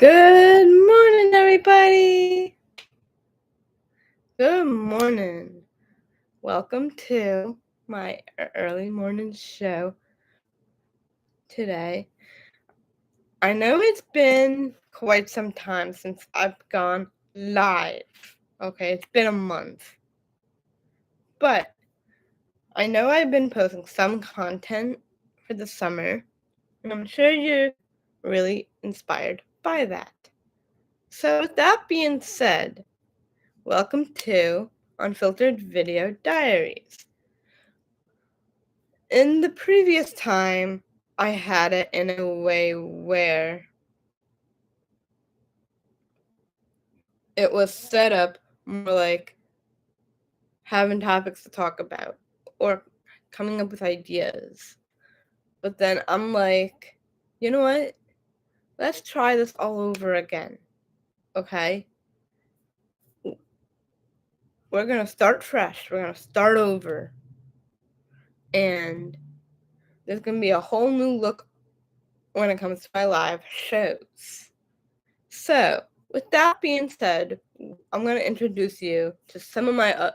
Good morning, everybody. Good morning. Welcome to my early morning show today. I know it's been quite some time since I've gone live. Okay, it's been a month. But I know I've been posting some content for the summer, and I'm sure you're really inspired by that. So, with that being said, welcome to Unfiltered Video Diaries. In the previous time, I had it in a way where it was set up more like having topics to talk about or coming up with ideas. But then I'm like, you know what? Let's try this all over again. Okay? We're going to start fresh. We're going to start over. And there's going to be a whole new look when it comes to my live shows. So, with that being said, I'm going to introduce you to some of my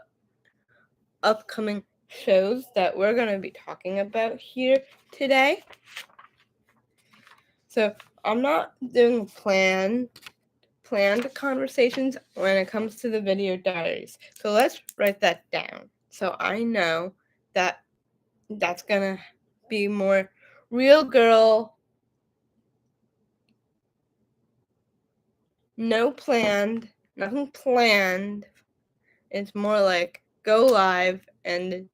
upcoming shows that we're going to be talking about here today. So, I'm not doing planned conversations when it comes to the video diaries. So, let's write that down. So, I know that that's going to be more real girl, nothing planned. It's more like go live and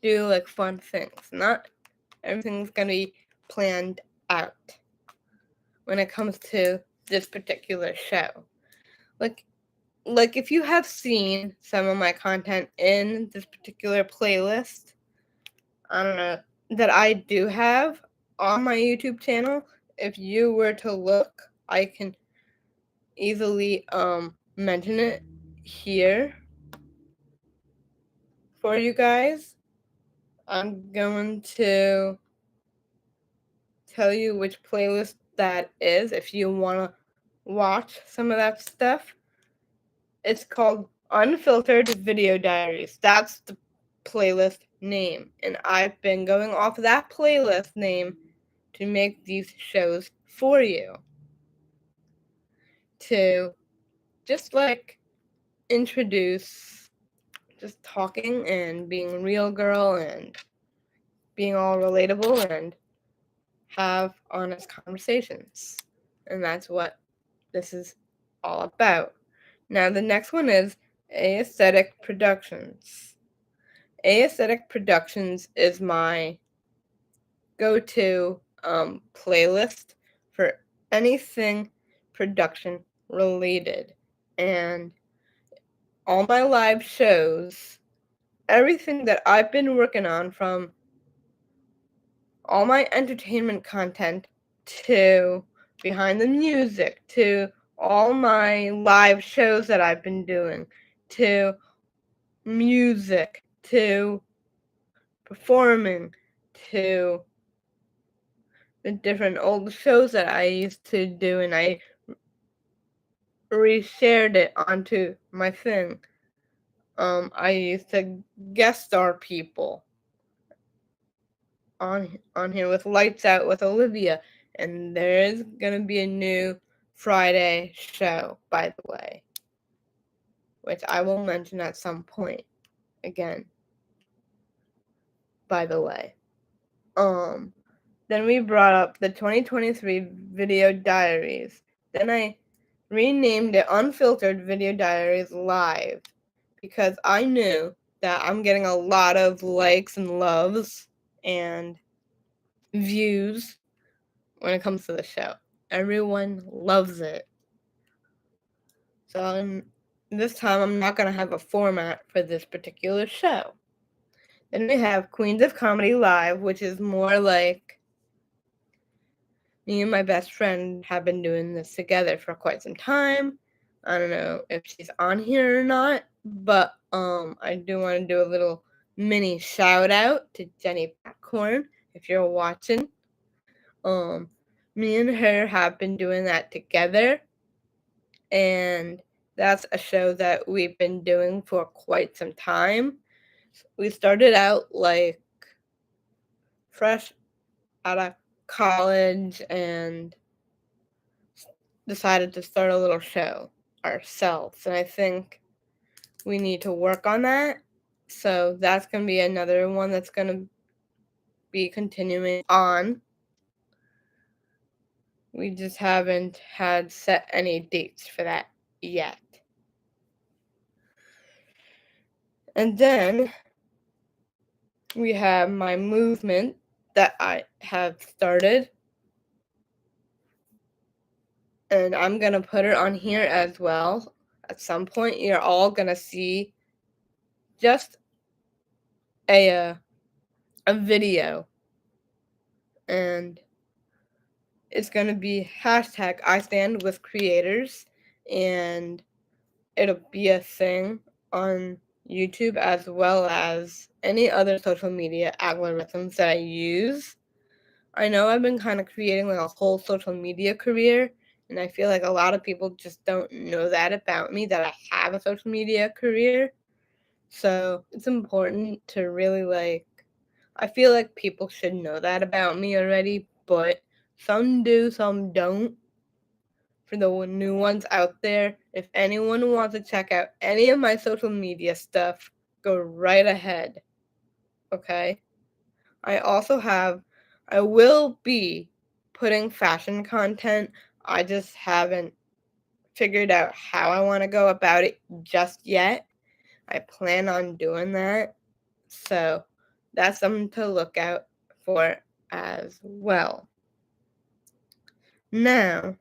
do like fun things. Not everything's gonna be planned out when it comes to this particular show. Like if you have seen some of my content in this particular playlist, I don't know, that I do have on my YouTube channel, if you were to look, I can easily mention it here for you guys. I'm going to tell you which playlist that is if you want to watch some of that stuff. It's called Unfiltered Video Diaries. That's the playlist name. And I've been going off that playlist name to make these shows for you. To just like introduce just talking and being real girl and being all relatable and have honest conversations. And that's what this is all about. Now, the next one is Aesthetic Productions. Aesthetic Productions is my go-to playlist for anything production related. And all my live shows, everything that I've been working on, from all my entertainment content to behind the music to all my live shows that I've been doing to music to performing to the different old shows that I used to do, and I reshared it onto my thing. I used to guest star people on here with Lights Out with Olivia, and there is gonna be a new Friday show, by the way, which I will mention at some point again. By the way, then we brought up the 2023 Video Diaries. Then I renamed it Unfiltered Video Diaries Live because I knew that I'm getting a lot of likes and loves and views when it comes to the show. Everyone loves it. So this time I'm not going to have a format for this particular show. Then we have Queens of Comedy Live, which is more like me and my best friend have been doing this together for quite some time. I don't know if she's on here or not, but I do want to do a little mini shout out to Jenny Popcorn if you're watching. Me and her have been doing that together and that's a show that we've been doing for quite some time. We started out like fresh out of college and decided to start a little show ourselves, and I think we need to work on that. So that's going to be another one that's going to be continuing on. We just haven't had set any dates for that yet. And then we have my movement that I have started. And I'm going to put it on here as well. At some point, you're all going to see just a video. And it's going to be hashtag I stand with creators. And it'll be a thing on YouTube as well as any other social media algorithms that I use. I know I've been kind of creating like a whole social media career, and I feel like a lot of people just don't know that about me, that I have a social media career. So it's important to really I feel like people should know that about me already, but some do, some don't. For the new ones out there, if anyone wants to check out any of my social media stuff, go right ahead. Okay? I will be putting fashion content. I just haven't figured out how I want to go about it just yet. I plan on doing that. So that's something to look out for as well. Now,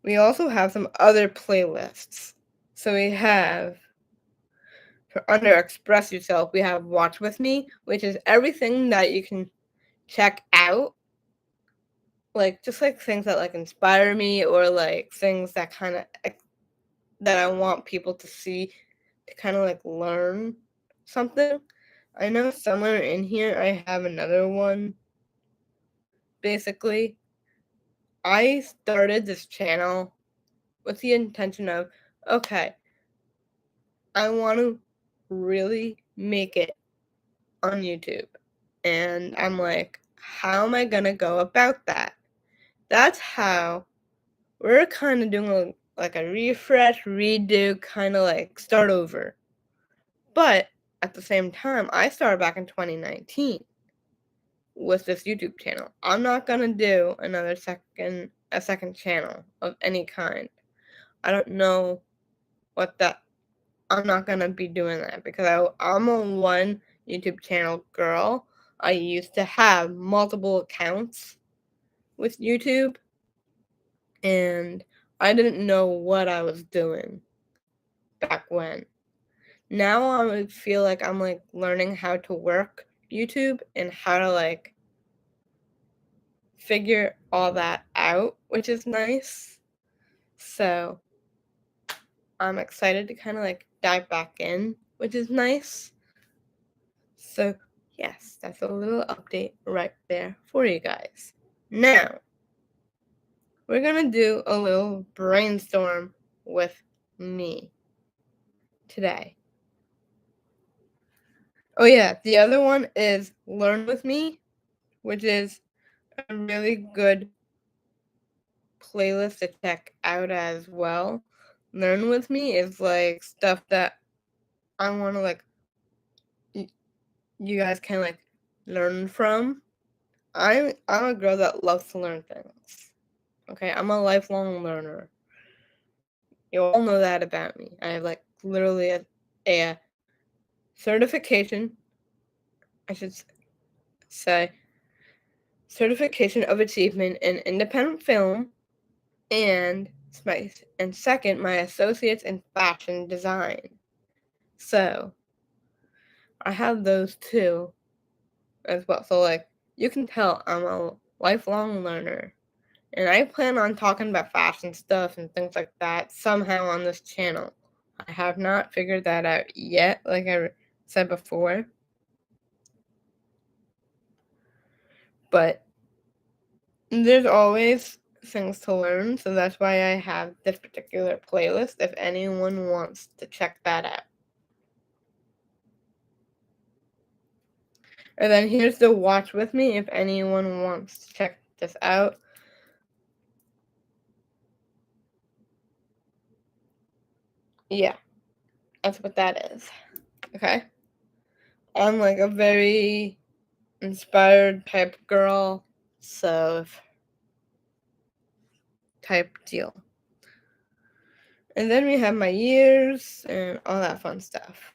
we also have some other playlists. So we have, for under Express Yourself, we have Watch With Me, which is everything that you can check out. Like, just like things that like inspire me, or like things that kind of that I want people to see to kind of like learn something. I know somewhere in here I have another one. Basically, I started this channel with the intention of, okay, I want to really make it on YouTube. And I'm like, how am I going to go about that? That's how we're kind of doing like a refresh, redo, kind of like start over. But at the same time, I started back in 2019 with this YouTube channel. I'm not going to do a second channel of any kind. I don't know what that I'm not gonna be doing that because I'm a one YouTube channel girl. I used to have multiple accounts with YouTube, and I didn't know what I was doing back when. Now I feel like I'm like learning how to work YouTube and how to like figure all that out, which is nice. So I'm excited to kind of like dive back in, which is nice. So, yes, that's a little update right there for you guys. Now, we're going to do a little brainstorm with me today. Oh, yeah, the other one is Learn With Me, which is a really good playlist to check out as well. Learn With Me is like stuff that I want to like, you guys can like learn from. I'm a girl that loves to learn things. Okay, I'm a lifelong learner. You all know that about me. I have like literally a certification, I should say, certification of achievement in independent film, and second, my associates in fashion design. So I have those two as well. So like you can tell I'm a lifelong learner. And I plan on talking about fashion stuff and things like that somehow on this channel. I have not figured that out yet, like I said before. But there's always things to learn, so that's why I have this particular playlist if anyone wants to check that out. And then here's the watch with me if anyone wants to check this out. Yeah, that's what that is. Okay? I'm like a very inspired type girl, so type deal. And then we have my years and all that fun stuff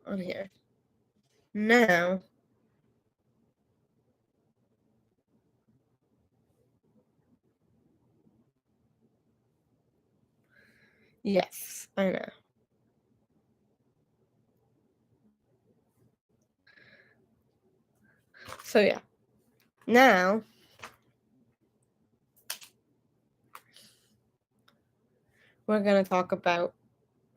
on here. Now, yes, I know. So yeah, now we're gonna talk about.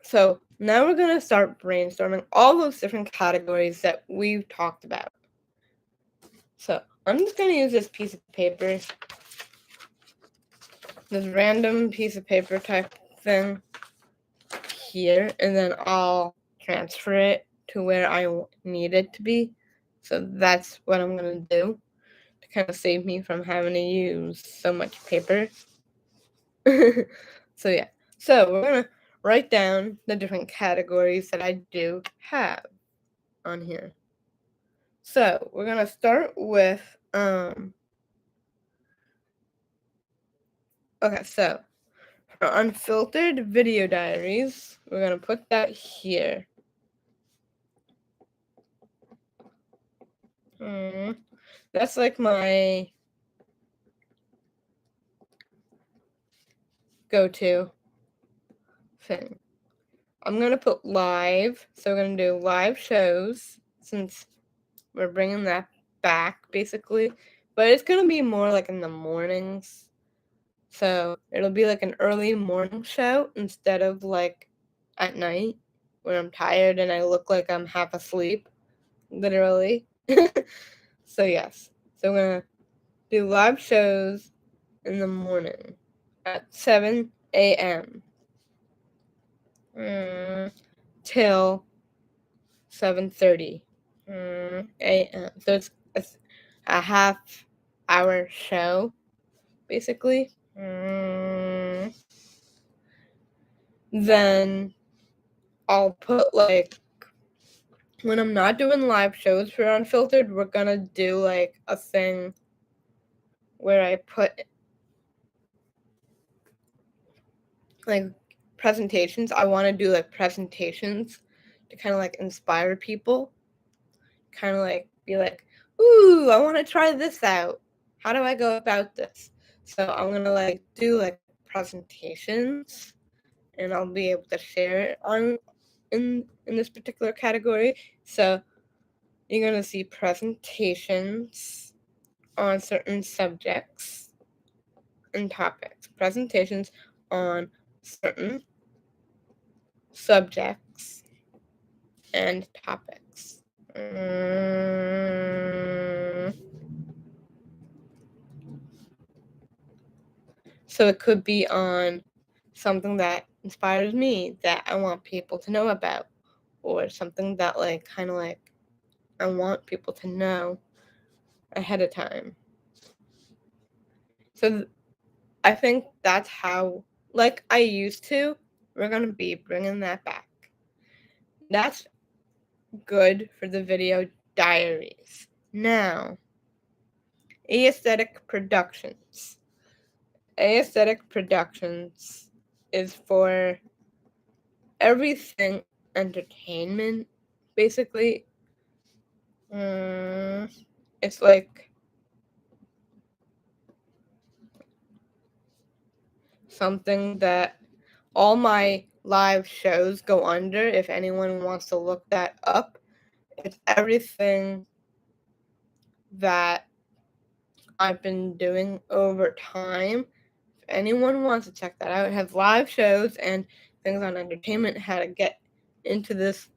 So now we're gonna start brainstorming all those different categories that we've talked about. So I'm just gonna use this piece of paper, this random piece of paper type thing here, and then I'll transfer it to where I need it to be. So that's what I'm gonna do to kind of save me from having to use so much paper. So yeah, so we're gonna write down the different categories that I do have on here. So we're gonna start with okay, so for unfiltered video diaries, we're gonna put that here. That's like my go-to thing. I'm gonna put live, so we're gonna do live shows since we're bringing that back basically, but it's gonna be more like in the mornings. So it'll be like an early morning show instead of like at night when I'm tired and I look like I'm half asleep, literally. So yes, so I'm gonna do live shows in the morning at 7 a.m. Till 7:30 a.m. So it's a half-hour show, basically. Then I'll put like when I'm not doing live shows for Unfiltered, we're gonna do like a thing where I put like presentations. I want to do like presentations to kind of like inspire people, kind of like be like, ooh, I want to try this out. How do I go about this? So I'm gonna like do like presentations, and I'll be able to share it on in this particular category. So you're gonna see presentations on certain subjects and topics. Presentations on certain subjects and topics. So it could be on something that inspires me that I want people to know about, or something that like kind of like I want people to know ahead of time. So I think that's how, like I used to, we're gonna be bringing that back. That's good for the video diaries. Now, aesthetic productions. Aesthetic productions is for everything entertainment, basically. It's like something that all my live shows go under. If anyone wants to look that up, it's everything that I've been doing over time. If anyone wants to check that out, it has live shows and things on entertainment, how to get into this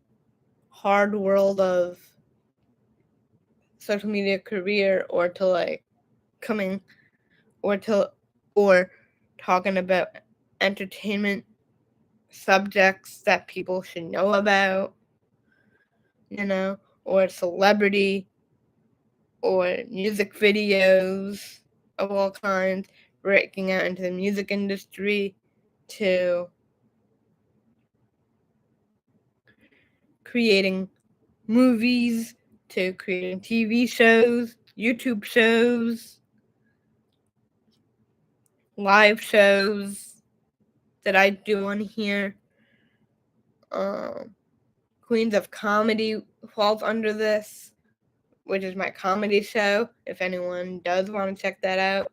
hard world of social media career, or to like coming or to or talking about entertainment subjects that people should know about, or celebrity or music videos of all kinds, breaking out into the music industry to creating movies to creating TV shows, YouTube shows, live shows that I do on here. Queens of Comedy falls under this, which is my comedy show. If anyone does want to check that out,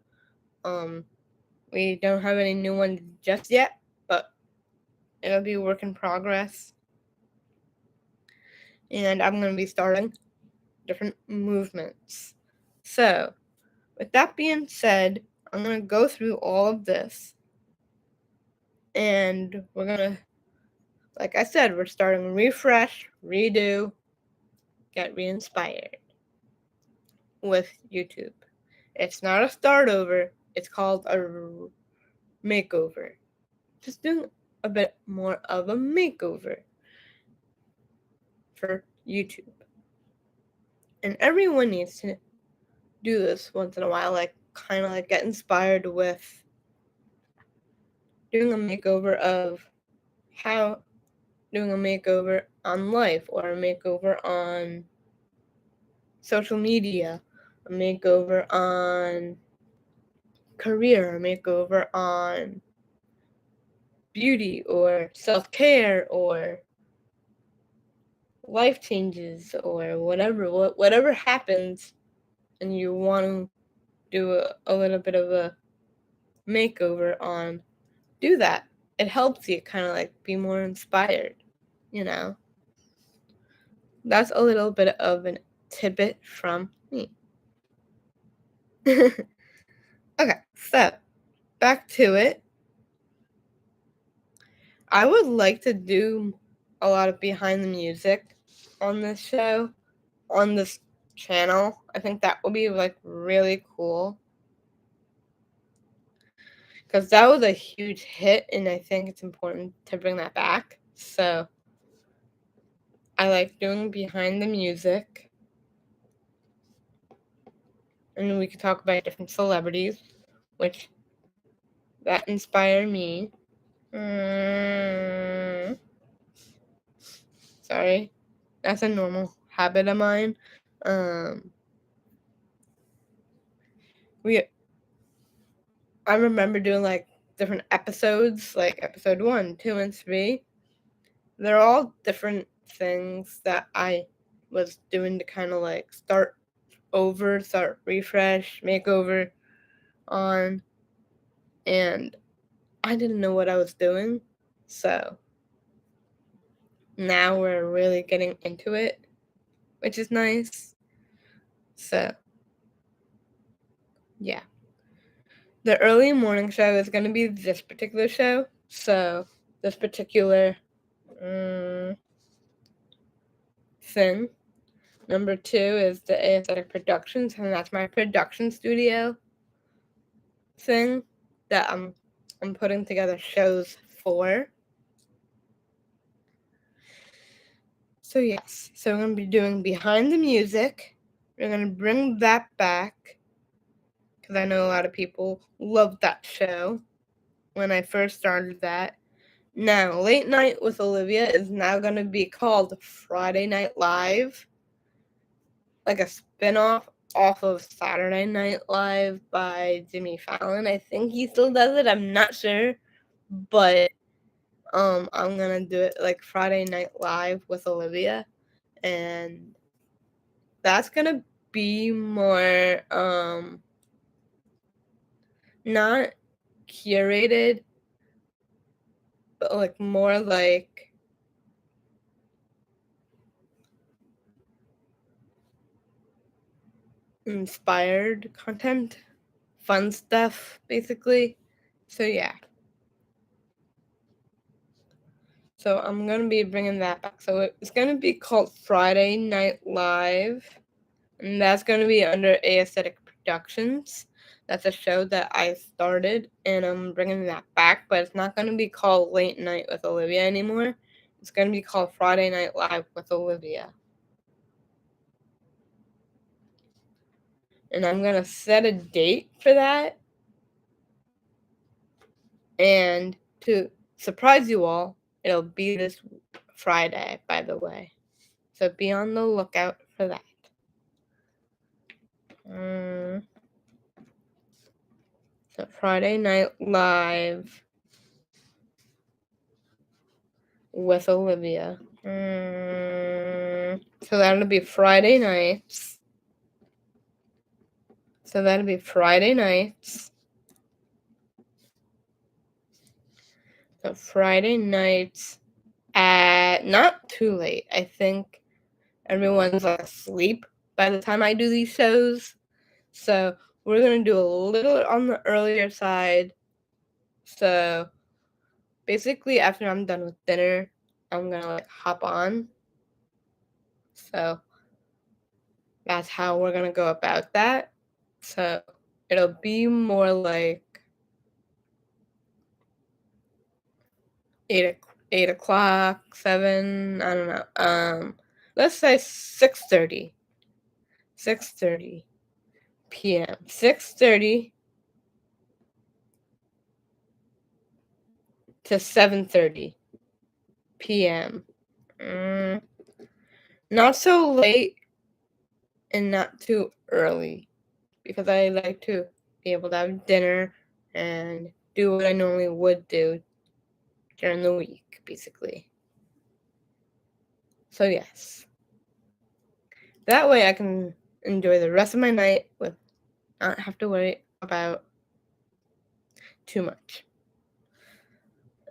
we don't have any new ones just yet, but it'll be a work in progress. And I'm going to be starting different movements. So, with that being said, I'm going to go through all of this. And we're going to, like I said, we're starting refresh, redo, get re-inspired with YouTube. It's not a start over, it's called a makeover. Just doing a bit more of a makeover for YouTube. And everyone needs to do this once in a while, like kind of like get inspired with doing a makeover of how doing a makeover on life or a makeover on social media, a makeover on career, a makeover on beauty or self-care or life changes or whatever happens and you want to do a little bit of a makeover on, do that. It helps you kind of like be more inspired, That's a little bit of a tidbit from me. Okay, so back to it. I would like to do a lot of behind the music on this show, on this channel. I think that would be like really cool. Because that was a huge hit, and I think it's important to bring that back. So I like doing behind the music. And we could talk about different celebrities, which that inspire me. Sorry. That's a normal habit of mine. I remember doing like different episodes, like episode 1, 2, and 3. They're all different things that I was doing to kind of like start refresh, makeover on, and I didn't know what I was doing. So now we're really getting into it, which is nice. So yeah. The early morning show is going to be this particular show. So this particular thing. Number 2 is the Aesthetic Productions, and that's my production studio thing that I'm putting together shows for. So yes, so we're going to be doing behind the music. We're going to bring that back because I know a lot of people loved that show when I first started that. Now, Late Night with Olivia is now going to be called Friday Night Live, like a spin-off off of Saturday Night Live by Jimmy Fallon. I think he still does it. I'm not sure, but I'm gonna do it like Friday Night Live with Olivia, and that's gonna be more not curated, but like more like inspired content, fun stuff, basically. So yeah. So I'm going to be bringing that back. So it's going to be called Friday Night Live, and that's going to be under Aesthetic Productions. That's a show that I started, and I'm bringing that back, but it's not going to be called Late Night with Olivia anymore. It's going to be called Friday Night Live with Olivia. And I'm going to set a date for that. And to surprise you all, it'll be this Friday, by the way. So be on the lookout for that. So Friday Night Live with Olivia. So that'll be Friday nights. So Friday nights at not too late. I think everyone's like asleep by the time I do these shows. So we're going to do a little on the earlier side. So basically after I'm done with dinner, I'm going to like hop on. So that's how we're going to go about that. So it'll be more like 8 o'clock, 7, I don't know. Let's say 6:30 p.m. 6:30 to 7:30 p.m. Not so late and not too early, because I like to be able to have dinner and do what I normally would do during the week, basically. So yes. That way I can enjoy the rest of my night with not have to worry about too much.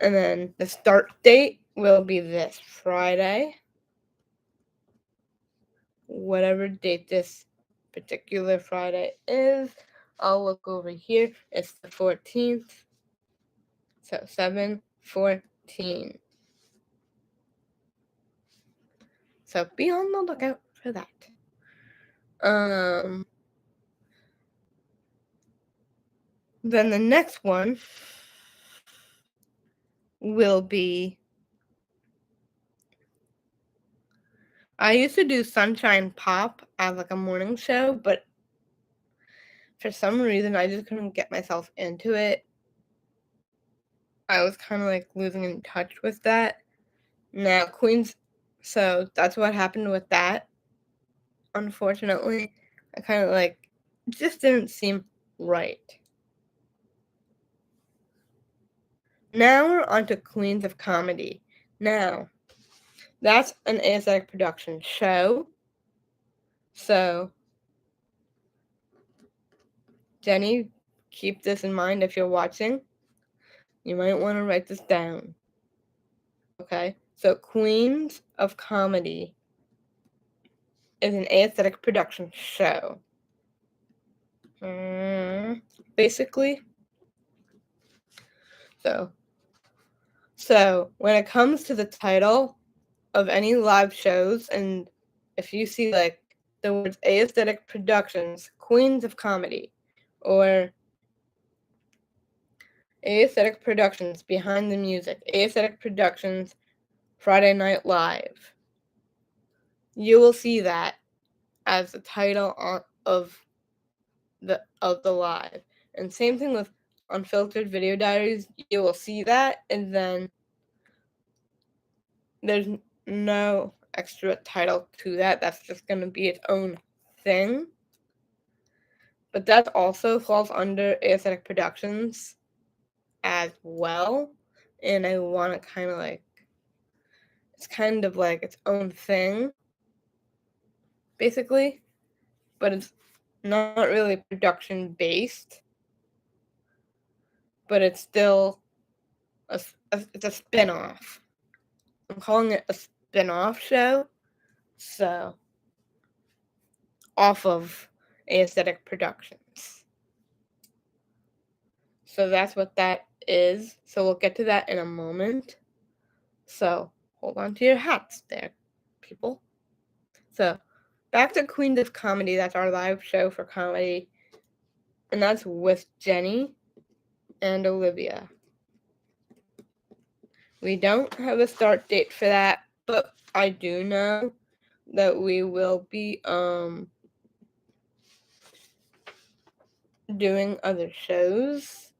And then the start date will be this Friday. Whatever date this particular Friday is, I'll look over here. It's the 14th. So 7/14. So be on the lookout for that. Then the next one will be, I used to do Sunshine Pop as like a morning show, but for some reason I just couldn't get myself into it. I was kind of like losing in touch with that. Now Queens, so that's what happened with that. Unfortunately, I kind of like, it just didn't seem right. Now we're on to Queens of Comedy. Now, that's an aesthetic production show. So, Jenny, keep this in mind if you're watching. You might want to write this down. Okay? So, Queens of Comedy is an aesthetic production show. Basically. So when it comes to the title of any live shows, and if you see like the words aesthetic productions, Queens of Comedy, or aesthetic productions, behind the music, aesthetic productions, Friday Night Live, you will see that as the title of the live. And same thing with Unfiltered Video Diaries, you will see that, and then there's no extra title to that. That's just going to be its own thing. But that also falls under aesthetic productions as well. And I want to kind of like, it's kind of like its own thing, basically. But it's not really production based. But it's still it's a spin-off. I'm calling it a spin-off show. So, off of aesthetic productions. So that's what that is. So we'll get to that in a moment. So hold on to your hats there, people. So back to Queens of Comedy. That's our live show for comedy. and that's with Jenny and Olivia. We don't have a start date for that, but I do know that we will be doing other shows.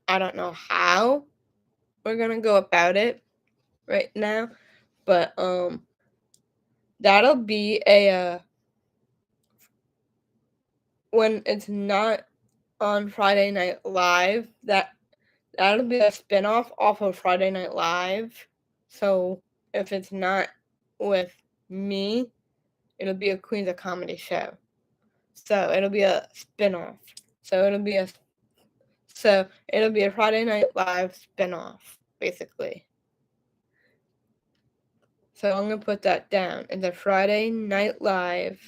I don't know how we're gonna go about it right now, but that'll be a when it's not on Friday Night Live, that'll be a spin-off off of Friday Night Live. So if it's not with me, it'll be a Queens of Comedy show. So it'll be a spin-off. So it'll be a Friday Night Live spin-off, basically. So I'm gonna put that down. It's a Friday Night Live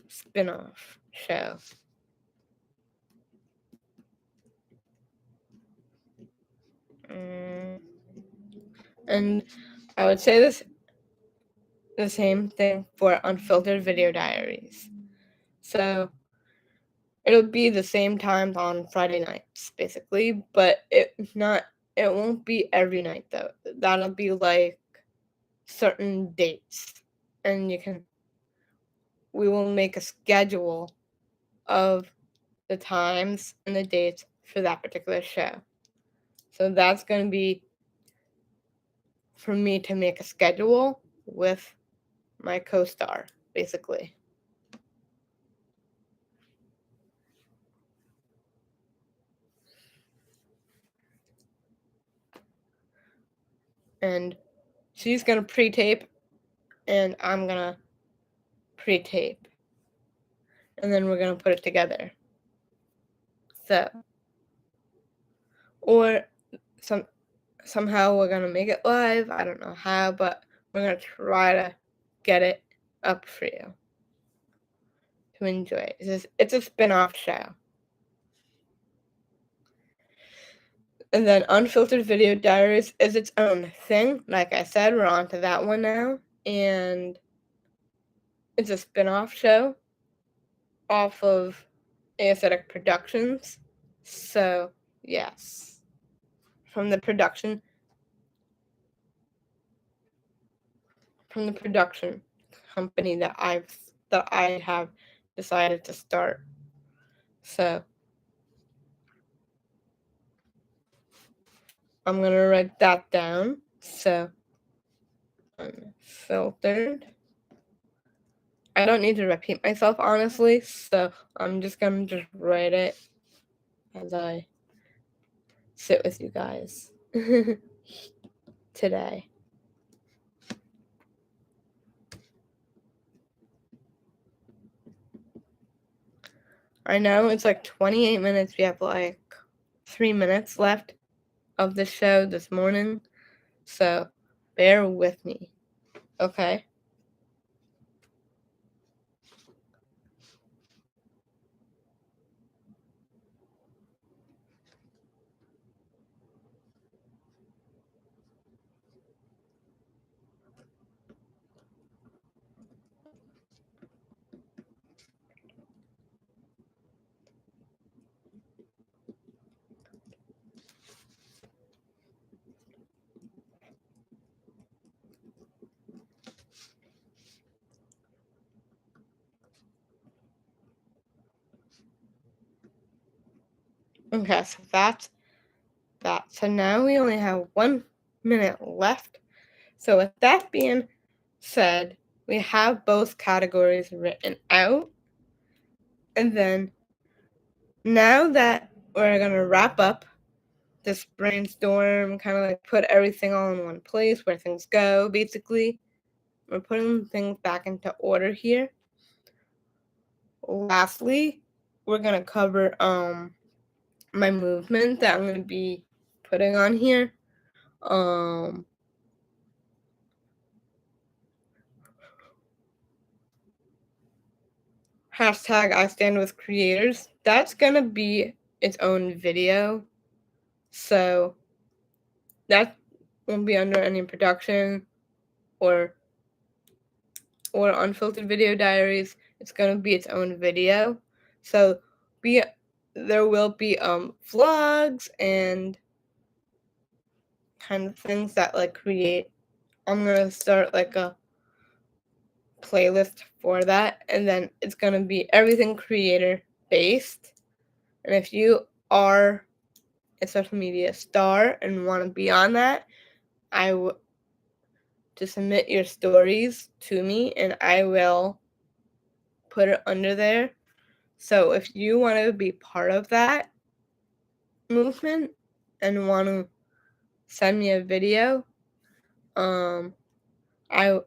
spin-off show. And I would say the same thing for Unfiltered Video Diaries. So it'll be the same times on Friday nights, basically, but it won't be every night though. That'll be like certain dates. And we will make a schedule of the times and the dates for that particular show. So that's going to be for me to make a schedule with my co-star, basically. And she's going to pre-tape, and I'm going to pre-tape. And then we're going to put it together. So, or somehow we're going to make it live. I don't know how, but we're going to try to get it up for you to enjoy. It's a spin-off show. And then Unfiltered Video Diaries is its own thing. Like I said, we're on to that one now. And it's a spin-off show off of Aesthetic Productions. So, yes. From the production company that I have decided to start. So, I'm going to write that down. So, Unfiltered. I don't need to repeat myself, honestly, so I'm just going to write it as I sit with you guys today. I know it's like 28 minutes. We have like 3 minutes left of the show this morning, so bear with me, okay? Okay, so that's that. So now we only have 1 minute left. So with that being said, we have both categories written out. And then now that we're going to wrap up this brainstorm, kind of like put everything all in one place where things go, basically, we're putting things back into order here. Lastly, we're going to cover my movement that I'm going to be putting on here. Hashtag I stand with creators. That's going to be its own video. So that won't be under any production or Unfiltered Video Diaries. It's going to be its own video. So be there will be vlogs and kind of things that like create. I'm gonna start like a playlist for that, and then it's gonna be everything creator based. And if you are a social media star and want to be on that, I will to submit your stories to me, and I will put it under there. So if you want to be part of that movement and want to send me a video, um, I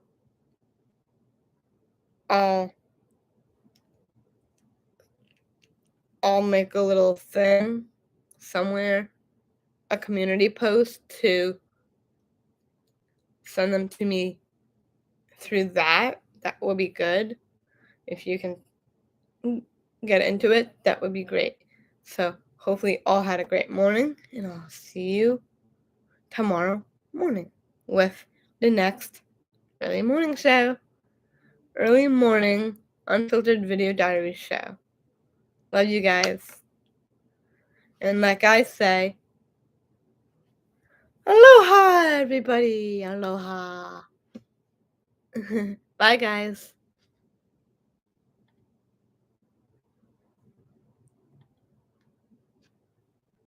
I'll I'll make a little thing somewhere, a community post to send them to me through that. That would be good. If you can get into it, that would be great. So hopefully all had a great morning, and I'll see you tomorrow morning with the next early morning show. Early morning unfiltered video diary show. Love you guys. And like I say, aloha everybody. Aloha. Bye guys.